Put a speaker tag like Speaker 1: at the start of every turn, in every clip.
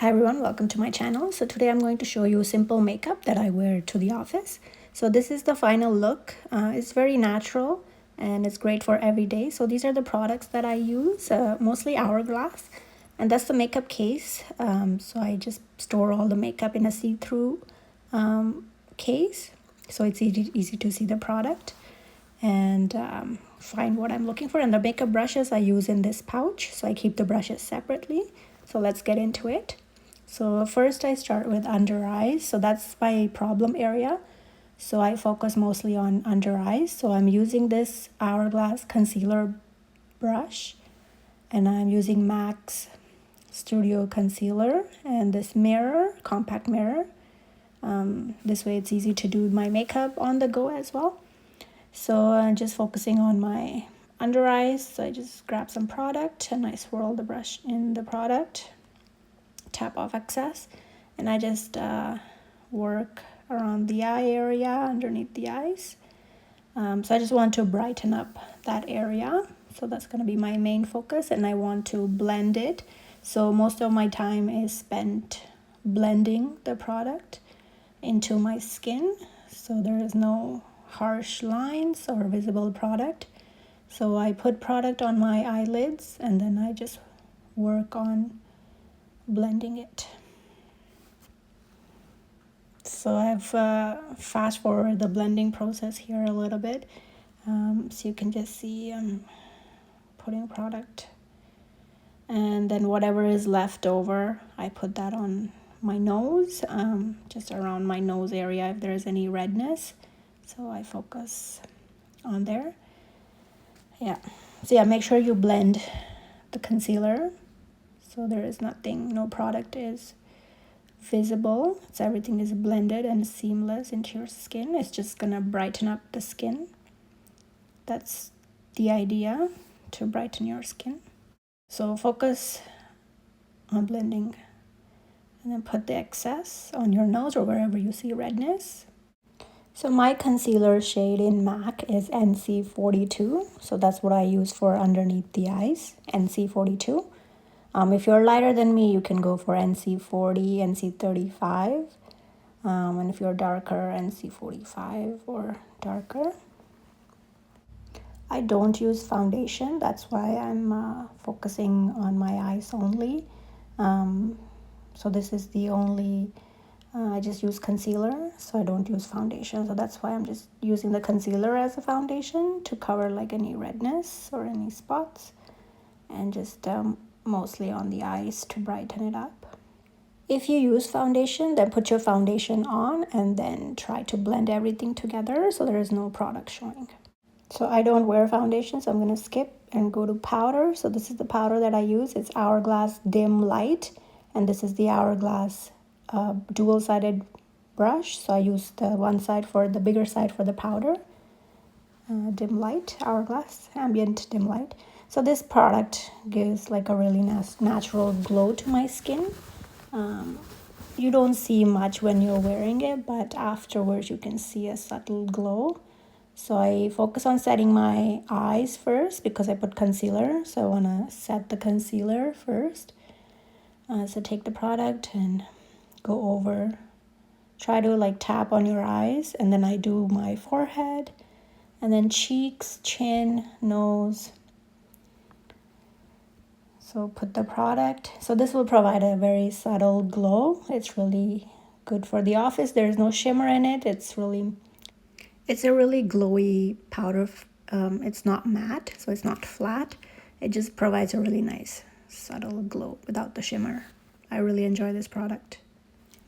Speaker 1: Hi everyone, welcome to my channel. So today I'm going to show you simple makeup that I wear to the office. So this is the final look. It's very natural and it's great for every day. So these are the products that I use, mostly Hourglass. And that's the makeup case. So I just store all the makeup in a see-through case. So it's easy to see the product and find what I'm looking for. And the makeup brushes I use in this pouch. So I keep the brushes separately. So let's get into it. So first I start with under eyes. So that's my problem area. So I focus mostly on under eyes. So I'm using this Hourglass concealer brush and I'm using MAC's Studio Concealer and this mirror, compact mirror. This way it's easy to do my makeup on the go as well. So I'm just focusing on my under eyes. So I just grab some product and I swirl the brush in the product, tap off excess, and I just work around the eye area underneath the eyes. So I just want to brighten up that area. So that's going to be my main focus, and I want to blend it. So most of my time is spent blending the product into my skin. So there is no harsh lines or visible product. So I put product on my eyelids and then I just work on blending it. So I've fast forward the blending process here a little bit. So you can just see I'm putting product. And then whatever is left over, I put that on my nose, just around my nose area if there's any redness. So I focus on there. Yeah. So yeah, make sure you blend the concealer. So there is nothing, no product is visible. So everything is blended and seamless into your skin. It's just gonna brighten up the skin. That's the idea, to brighten your skin. So focus on blending and then put the excess on your nose or wherever you see redness. So my concealer shade in MAC is NC42. So that's what I use for underneath the eyes, NC42. If you're lighter than me, you can go for NC40, NC35. And if you're darker, NC45 or darker. I don't use foundation. That's why I'm focusing on my eyes only. So this is the only, I just use concealer, so I don't use foundation. So that's why I'm just using the concealer as a foundation to cover like any redness or any spots. And just mostly on the eyes to brighten it up. If you use foundation, then put your foundation on and then try to blend everything together so there is no product showing. So I don't wear foundation, so I'm going to skip and go to powder. So this is the powder that I use. It's Hourglass Dim Light, and this is the Hourglass dual-sided brush. So I use the one side for the bigger side for the powder. Dim Light, Hourglass Ambient Dim Light. So this product gives like a really natural glow to my skin. You don't see much when you're wearing it, but afterwards you can see a subtle glow. So I focus on setting my eyes first because I put concealer. So I want to set the concealer first. So take the product and go over. Try to like tap on your eyes, and then I do my forehead and then cheeks, chin, nose. So put the product. So this will provide a very subtle glow. It's really good for the office. There's no shimmer in it. It's a really glowy powder. It's not matte, so it's not flat. It just provides a really nice subtle glow without the shimmer. I really enjoy this product.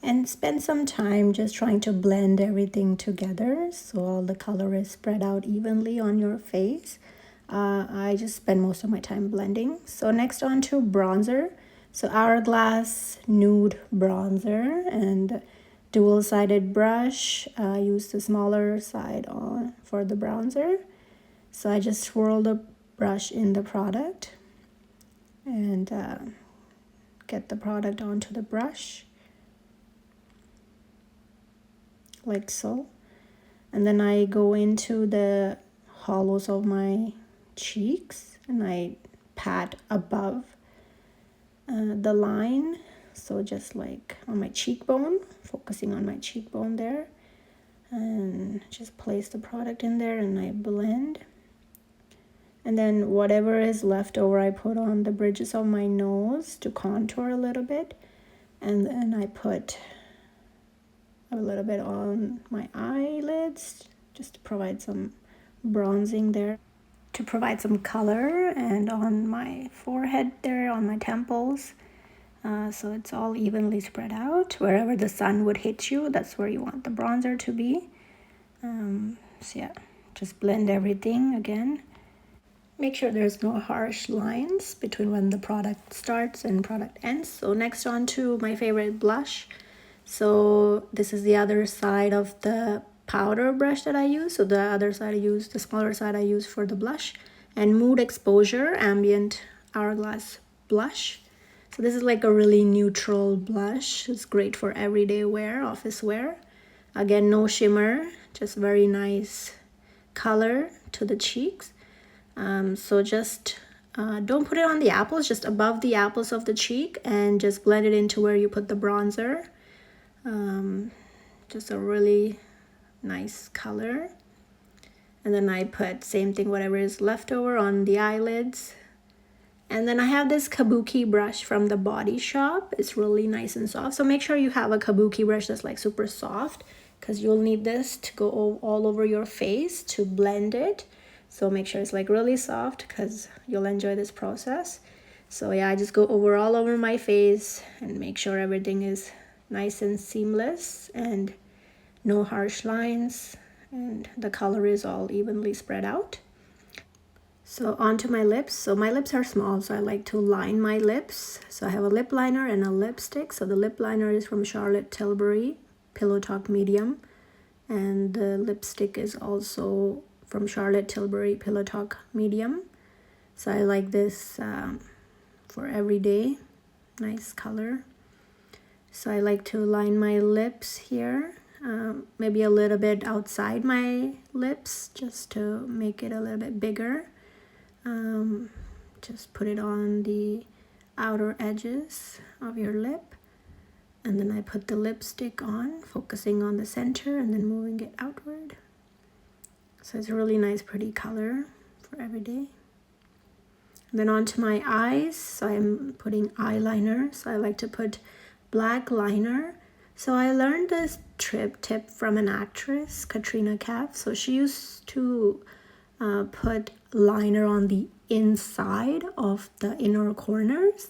Speaker 1: And spend some time just trying to blend everything together so all the color is spread out evenly on your face. I just spend most of my time blending. So next on to bronzer. So Hourglass Nude Bronzer and dual-sided brush. I use the smaller side on for the bronzer. So I just swirl the brush in the product and get the product onto the brush like so. And then I go into the hollows of my cheeks and I pat above the line So just like on my cheekbone, focusing on my cheekbone there, and just place the product in there and I blend. And then whatever is left over, I put on the bridges of my nose to contour a little bit. And then I put a little bit on my eyelids just to provide some bronzing there, to provide some color, and on my forehead there, on my temples. So it's all evenly spread out. Wherever the sun would hit you, that's where you want the bronzer to be. So yeah, just blend everything again. Make sure there's no harsh lines between when the product starts and product ends. So next on to my favorite blush. So this is the other side of the powder brush that I use. So the other side I use, the smaller side I use for the blush. And Mood Exposure Ambient Hourglass Blush. So this is like a really neutral blush. It's great for everyday wear, office wear. Again, no shimmer, just very nice color to the cheeks. So just don't put it on the apples, just above the apples of the cheek, and just blend it into where you put the bronzer. Just a really nice color. And then I put same thing, whatever is left over on the eyelids. And then I have this kabuki brush from the Body Shop. It's really nice and soft. So make sure you have a kabuki brush that's like super soft, because you'll need this to go all over your face to blend it. So make sure it's like really soft, because you'll enjoy this process. So yeah, I just go all over my face and make sure everything is nice and seamless and no harsh lines, and the color is all evenly spread out. So onto my lips. So my lips are small, so I like to line my lips. So I have a lip liner and a lipstick. So the lip liner is from Charlotte Tilbury Pillow Talk Medium, and the lipstick is also from Charlotte Tilbury Pillow Talk Medium. So I like this for every day. Nice color. So I like to line my lips here, maybe a little bit outside my lips, just to make it a little bit bigger. Just put it on the outer edges of your lip, and then I put the lipstick on, focusing on the center and then moving it outward. So it's a really nice, pretty color for every day. And then onto my eyes. So I'm putting eyeliner. So I like to put black liner. So I learned this tip from an actress, Katrina Kaif. So she used to put liner on the inside of the inner corners.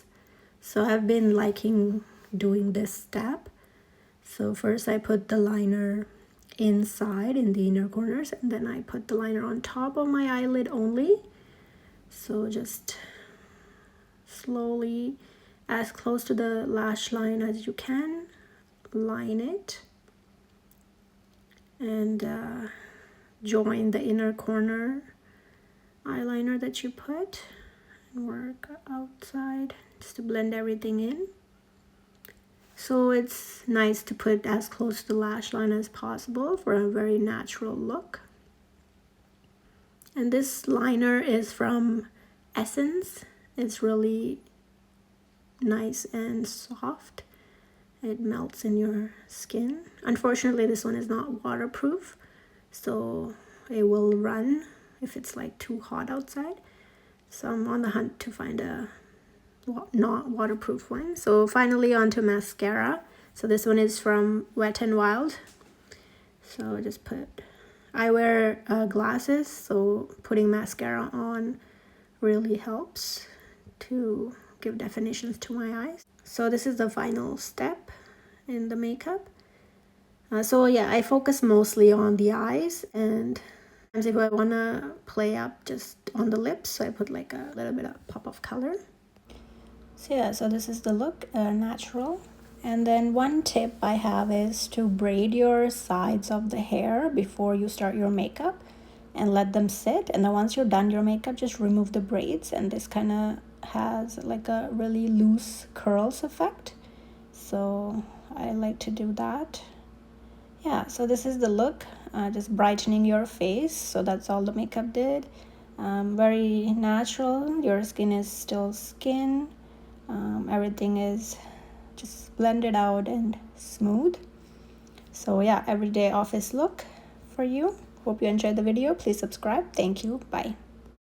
Speaker 1: So I've been liking doing this step. So first I put the liner inside in the inner corners, and then I put the liner on top of my eyelid only. So just slowly, as close to the lash line as you can, line it, and join the inner corner eyeliner that you put, and work outside just to blend everything in. So it's nice to put as close to the lash line as possible for a very natural look. And this liner is from Essence. It's really nice and soft. It melts in your skin. Unfortunately, this one is not waterproof, so it will run if it's like too hot outside. So I'm on the hunt to find a not waterproof one. So finally onto mascara. So this one is from Wet n Wild. So just I wear glasses, so putting mascara on really helps to give definitions to my eyes. So this is the final step in the makeup. So yeah, I focus mostly on the eyes, and if I want to play up just on the lips, so I put like a little bit of pop of color. So yeah, so this is the look, natural. And then one tip I have is to braid your sides of the hair before you start your makeup and let them sit. And then once you're done your makeup, just remove the braids, and this kind of has like a really loose curls effect. So I like to do that. Yeah, so this is the look, just brightening your face. So that's all the makeup did. Very natural. Your skin is still skin. Everything is just blend it out and smooth. So yeah, everyday office look for you. Hope you enjoyed the video. Please subscribe. Thank you. Bye.